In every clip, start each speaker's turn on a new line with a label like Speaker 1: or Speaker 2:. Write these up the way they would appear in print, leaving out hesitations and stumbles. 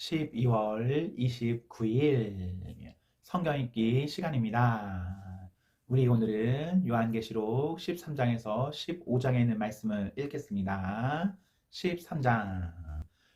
Speaker 1: 12월 29일 성경 읽기 시간입니다. 우리 오늘은 요한계시록 13장에서 15장에 있는 말씀을 읽겠습니다. 13장.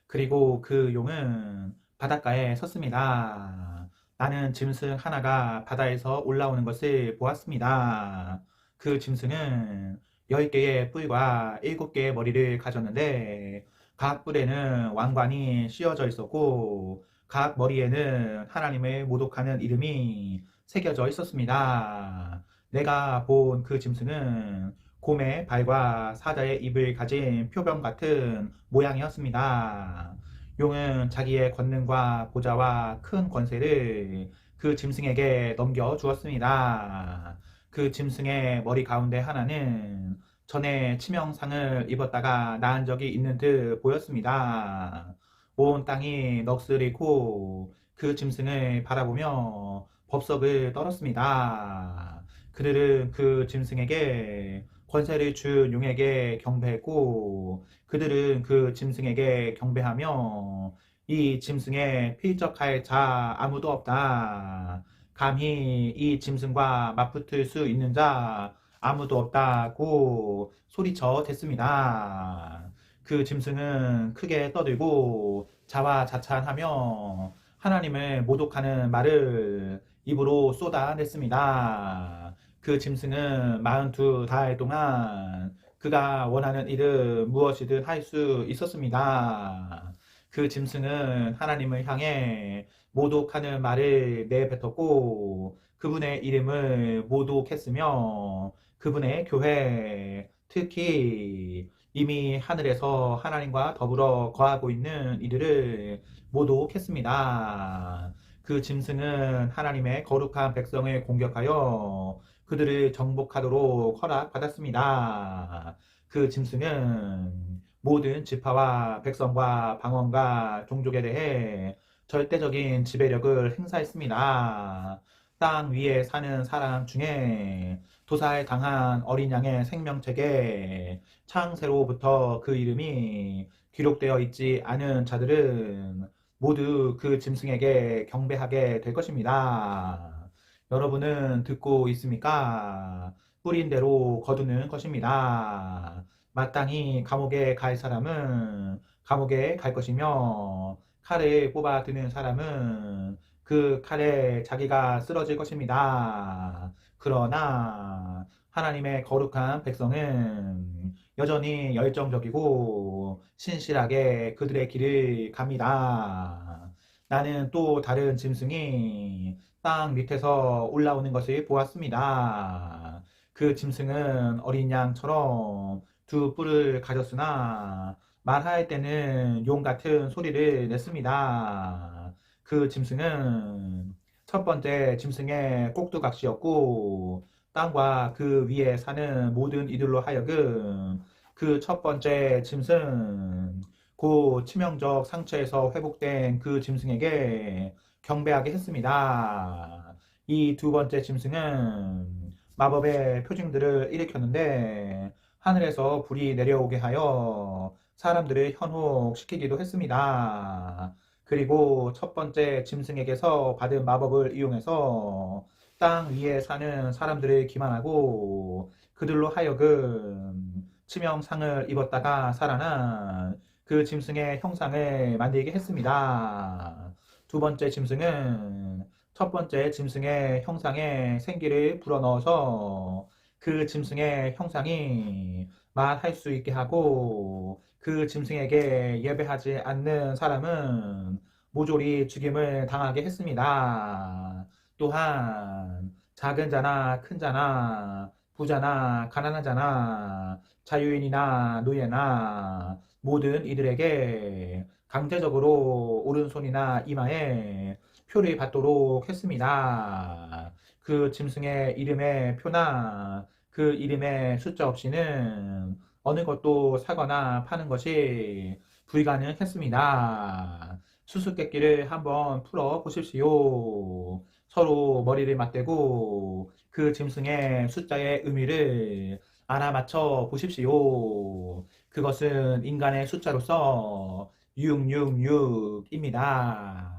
Speaker 1: 그리고 그 용은 바닷가에 섰습니다. 나는 짐승 하나가 바다에서 올라오는 것을 보았습니다. 그 짐승은 10개의 뿔과 7개의 머리를 가졌는데 각 뿔에는 왕관이 씌워져 있었고 각 머리에는 하나님을 모독하는 이름이 새겨져 있었습니다. 내가 본 그 짐승은 곰의 발과 사자의 입을 가진 표범 같은 모양이었습니다. 용은 자기의 권능과 보좌와 큰 권세를 그 짐승에게 넘겨주었습니다. 그 짐승의 머리 가운데 하나는 전에 치명상을 입었다가 나은 적이 있는 듯 보였습니다. 온 땅이 넋으리고 그 짐승을 바라보며 법석을 떨었습니다. 그들은 그 짐승에게 권세를 준 용에게 경배했고 그들은 그 짐승에게 경배하며 이 짐승에 필적할 자 아무도 없다. 감히 이 짐승과 맞붙을 수 있는 자 아무도 없다고 소리쳐 댔습니다. 그 짐승은 크게 떠들고 자화자찬하며 하나님을 모독하는 말을 입으로 쏟아냈습니다. 그 짐승은 42달 동안 그가 원하는 일을 무엇이든 할 수 있었습니다. 그 짐승은 하나님을 향해 모독하는 말을 내뱉었고 그분의 이름을 모독했으며 그분의 교회, 특히 이미 하늘에서 하나님과 더불어 거하고 있는 이들을 모독했습니다. 그 짐승은 하나님의 거룩한 백성을 공격하여 그들을 정복하도록 허락받았습니다. 그 짐승은 모든 지파와 백성과 방언과 종족에 대해 절대적인 지배력을 행사했습니다. 땅 위에 사는 사람 중에 도살당한 어린 양의 생명책에 창세로부터 그 이름이 기록되어 있지 않은 자들은 모두 그 짐승에게 경배하게 될 것입니다. 여러분은 듣고 있습니까? 뿌린 대로 거두는 것입니다. 마땅히 감옥에 갈 사람은 감옥에 갈 것이며 칼을 뽑아 드는 사람은 그 칼에 자기가 쓰러질 것입니다. 그러나 하나님의 거룩한 백성은 여전히 열정적이고 신실하게 그들의 길을 갑니다. 나는 또 다른 짐승이 땅 밑에서 올라오는 것을 보았습니다. 그 짐승은 어린 양처럼 두 뿔을 가졌으나 말할 때는 용 같은 소리를 냈습니다. 그 짐승은 첫 번째 짐승의 꼭두각시였고 땅과 그 위에 사는 모든 이들로 하여금 그 첫 번째 짐승 그 치명적 상처에서 회복된 그 짐승에게 경배하게 했습니다. 이 두 번째 짐승은 마법의 표징들을 일으켰는데 하늘에서 불이 내려오게 하여 사람들을 현혹시키기도 했습니다. 그리고 첫 번째 짐승에게서 받은 마법을 이용해서 땅 위에 사는 사람들을 기만하고 그들로 하여금 치명상을 입었다가 살아난 그 짐승의 형상을 만들게 했습니다. 두 번째 짐승은 첫 번째 짐승의 형상에 생기를 불어넣어서 그 짐승의 형상이 말할 수 있게 하고 그 짐승에게 예배하지 않는 사람은 모조리 죽임을 당하게 했습니다. 또한 작은 자나 큰 자나 부자나 가난한 자나 자유인이나 노예나 모든 이들에게 강제적으로 오른손이나 이마에 표를 받도록 했습니다. 그 짐승의 이름의 표나 그 이름의 숫자 없이는 어느 것도 사거나 파는 것이 불가능했습니다. 수수께끼를 한번 풀어 보십시오. 서로 머리를 맞대고 그 짐승의 숫자의 의미를 알아맞혀 보십시오. 그것은 인간의 숫자로서 666입니다.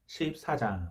Speaker 1: 14장.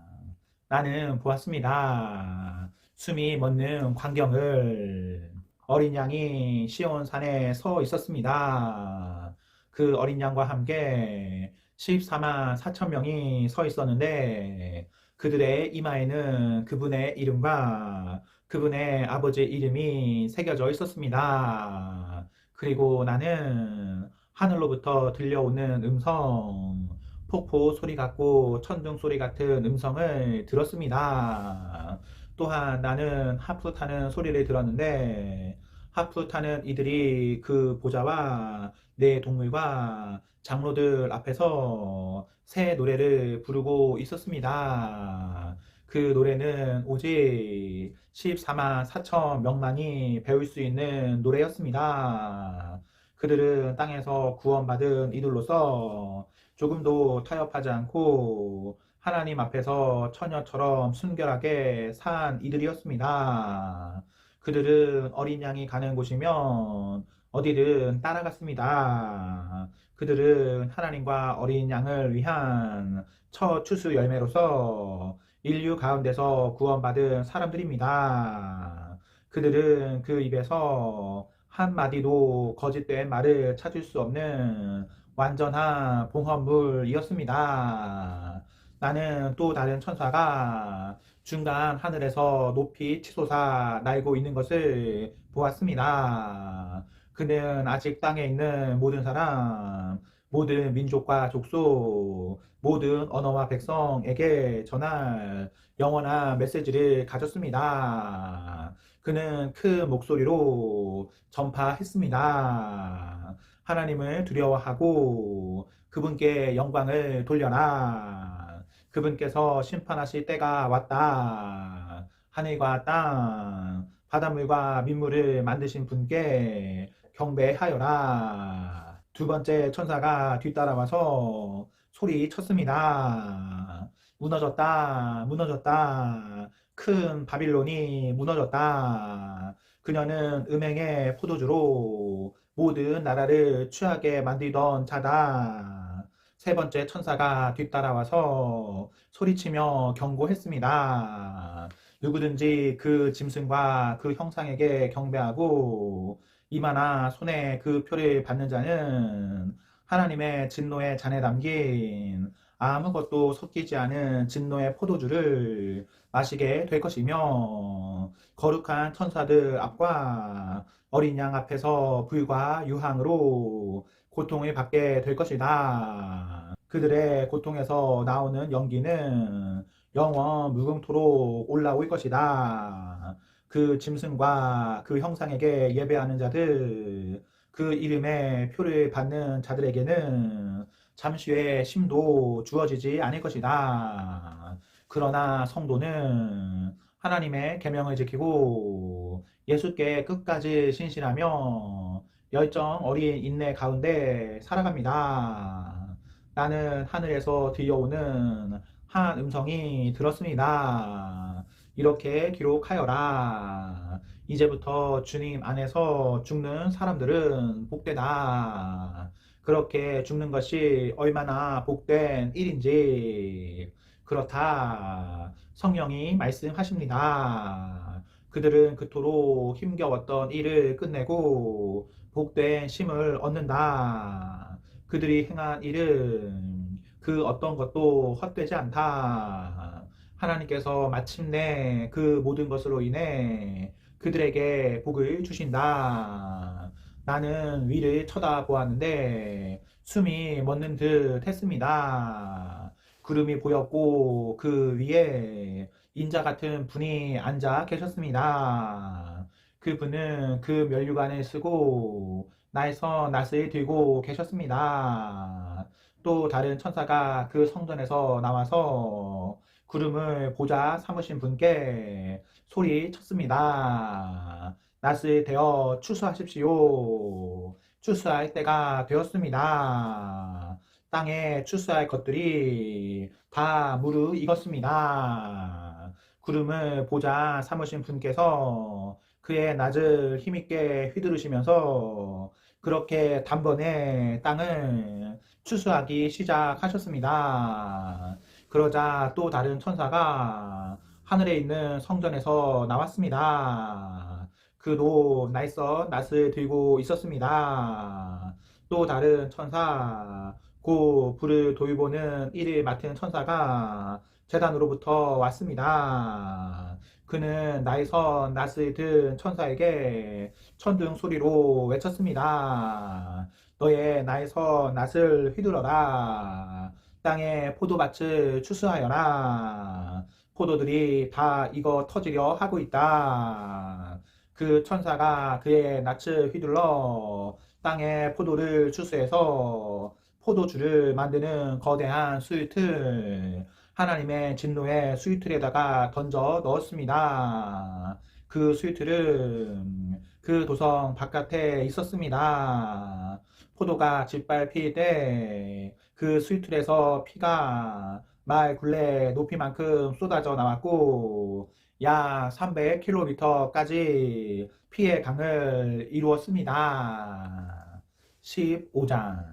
Speaker 1: 나는 보았습니다. 숨이 멎는 광경을. 어린 양이 시온산에 서 있었습니다. 그 어린 양과 함께 14만 4천 명이 서 있었는데 그들의 이마에는 그분의 이름과 그분의 아버지 이름이 새겨져 있었습니다. 그리고 나는 하늘로부터 들려오는 음성, 폭포 소리 같고 천둥 소리 같은 음성을 들었습니다. 또한 나는 하프 타는 소리를 들었는데 하프 타는 이들이 그 보좌와 네 동물과 장로들 앞에서 새 노래를 부르고 있었습니다. 그 노래는 오직 14만 4천 명만이 배울 수 있는 노래였습니다. 그들은 땅에서 구원받은 이들로서 조금도 타협하지 않고 하나님 앞에서 처녀처럼 순결하게 산 이들이었습니다. 그들은 어린 양이 가는 곳이면 어디든 따라갔습니다. 그들은 하나님과 어린 양을 위한 첫 추수 열매로서 인류 가운데서 구원받은 사람들입니다. 그들은 그 입에서 한마디도 거짓된 말을 찾을 수 없는 완전한 봉헌물이었습니다. 나는 또 다른 천사가 중간 하늘에서 높이 치솟아 날고 있는 것을 보았습니다. 그는 아직 땅에 있는 모든 사람, 모든 민족과 족속, 모든 언어와 백성에게 전할 영원한 메시지를 가졌습니다. 그는 큰 목소리로 전파했습니다. 하나님을 두려워하고 그분께 영광을 돌려라. 그분께서 심판하실 때가 왔다. 하늘과 땅, 바닷물과 민물을 만드신 분께 경배하여라. 두 번째 천사가 뒤따라와서 소리 쳤습니다. 무너졌다, 무너졌다. 큰 바빌론이 무너졌다. 그녀는 음행의 포도주로 모든 나라를 취하게 만들던 자다. 세 번째 천사가 뒤따라와서 소리치며 경고했습니다. 누구든지 그 짐승과 그 형상에게 경배하고 이마나 손에 그 표를 받는 자는 하나님의 진노의 잔에 담긴 아무것도 섞이지 않은 진노의 포도주를 마시게 될 것이며 거룩한 천사들 앞과 어린 양 앞에서 불과 유황으로 고통을 받게 될 것이다. 그들의 고통에서 나오는 연기는 영원 무궁토록 올라올 것이다. 그 짐승과 그 형상에게 예배하는 자들, 그 이름의 표를 받는 자들에게는 잠시 후에 쉼도 주어지지 않을 것이다. 그러나 성도는 하나님의 계명을 지키고 예수께 끝까지 신실하며 열정 어린 인내 가운데 살아갑니다. 나는 하늘에서 들려오는 한 음성이 들었습니다. 이렇게 기록하여라. 이제부터 주님 안에서 죽는 사람들은 복되다. 그렇게 죽는 것이 얼마나 복된 일인지. 그렇다. 성령이 말씀하십니다. 그들은 그토록 힘겨웠던 일을 끝내고 복된 쉼을 얻는다. 그들이 행한 일은 그 어떤 것도 헛되지 않다. 하나님께서 마침내 그 모든 것으로 인해 그들에게 복을 주신다. 나는 위를 쳐다보았는데 숨이 멎는 듯 했습니다. 구름이 보였고 그 위에 인자 같은 분이 앉아 계셨습니다. 그분은 그 면류관을 쓰고 날선 낫을 들고 계셨습니다. 또 다른 천사가 그 성전에서 나와서 구름을 보좌 삼으신 분께 소리 쳤습니다. 낫을 대어 추수하십시오. 추수할 때가 되었습니다. 땅에 추수할 것들이 다 무르익었습니다. 구름을 보좌 삼으신 분께서 그의 낫을 힘있게 휘두르시면서 그렇게 단번에 땅을 추수하기 시작하셨습니다. 그러자 또 다른 천사가 하늘에 있는 성전에서 나왔습니다. 그도 날쌘 낫을 들고 있었습니다. 또 다른 천사, 곧 불을 돌보는 일을 맡은 천사가 제단으로부터 왔습니다. 그는 나에서 낫을 든 천사에게 천둥 소리로 외쳤습니다. 너의 나에서 낫을 휘둘러라. 땅에 포도밭을 추수하여라. 포도들이 다 익어 터지려 하고 있다. 그 천사가 그의 낯을 휘둘러 땅에 포도를 추수해서 포도주를 만드는 거대한 수틀, 하나님의 진노의 수틀에다가 던져 넣었습니다. 그 수틀은 그 도성 바깥에 있었습니다. 포도가 짓밟힐 때 그 수틀에서 피가 말 굴레 높이만큼 쏟아져 나왔고 약 300km까지 피의 강을 이루었습니다. 15장.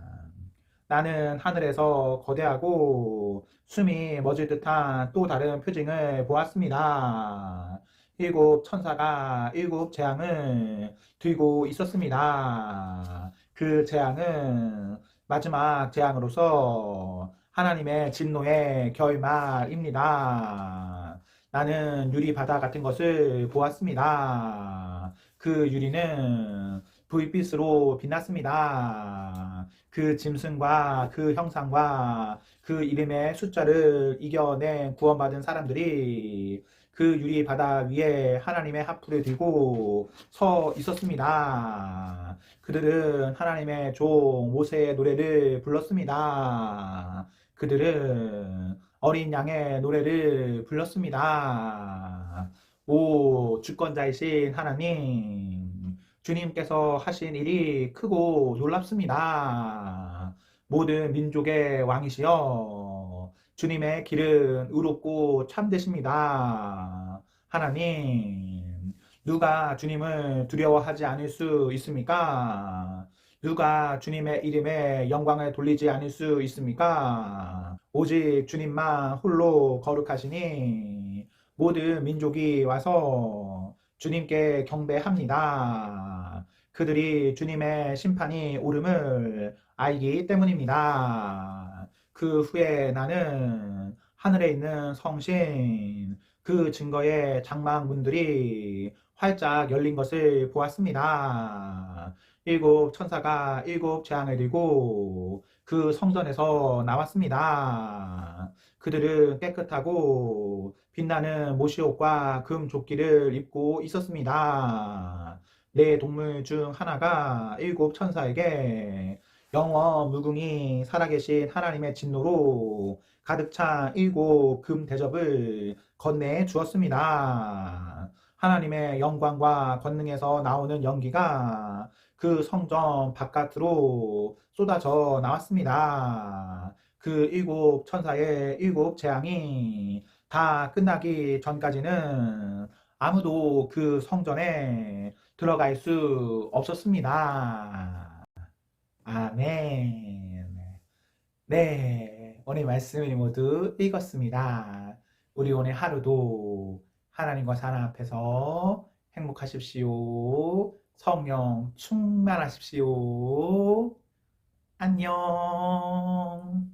Speaker 1: 나는 하늘에서 거대하고 숨이 멎을 듯한 또 다른 표징을 보았습니다. 일곱 천사가 일곱 재앙을 들고 있었습니다. 그 재앙은 마지막 재앙으로서 하나님의 진노의 결말입니다. 나는 유리 바다 같은 것을 보았습니다. 그 유리는 불빛으로 빛났습니다. 그 짐승과 그 형상과 그 이름의 숫자를 이겨낸 구원받은 사람들이 그 유리 바다 위에 하나님의 하프를 들고 서 있었습니다. 그들은 하나님의 종 모세의 노래를 불렀습니다. 그들은 어린 양의 노래를 불렀습니다. 오, 주권자이신 하나님, 주님께서 하신 일이 크고 놀랍습니다. 모든 민족의 왕이시여, 주님의 길은 의롭고 참되십니다. 하나님, 누가 주님을 두려워하지 않을 수 있습니까? 누가 주님의 이름에 영광을 돌리지 않을 수 있습니까? 오직 주님만 홀로 거룩하시니 모든 민족이 와서 주님께 경배합니다. 그들이 주님의 심판이 오름을 알기 때문입니다. 그 후에 나는 하늘에 있는 성신, 그 증거의 장막문들이 활짝 열린 것을 보았습니다. 일곱 천사가 일곱 재앙을 들고 그 성전에서 나왔습니다. 그들은 깨끗하고 빛나는 모시옷과 금 조끼를 입고 있었습니다. 네 동물 중 하나가 일곱 천사에게 영원 무궁히 살아계신 하나님의 진노로 가득 찬 일곱 금 대접을 건네 주었습니다. 하나님의 영광과 권능에서 나오는 연기가 그 성전 바깥으로 쏟아져 나왔습니다. 그 일곱 천사의 일곱 재앙이 다 끝나기 전까지는 아무도 그 성전에 들어갈 수 없었습니다. 아멘. 네, 오늘 말씀을 모두 읽었습니다. 우리 오늘 하루도 하나님과 사랑 앞에서 행복하십시오. 성령 충만하십시오. 안녕.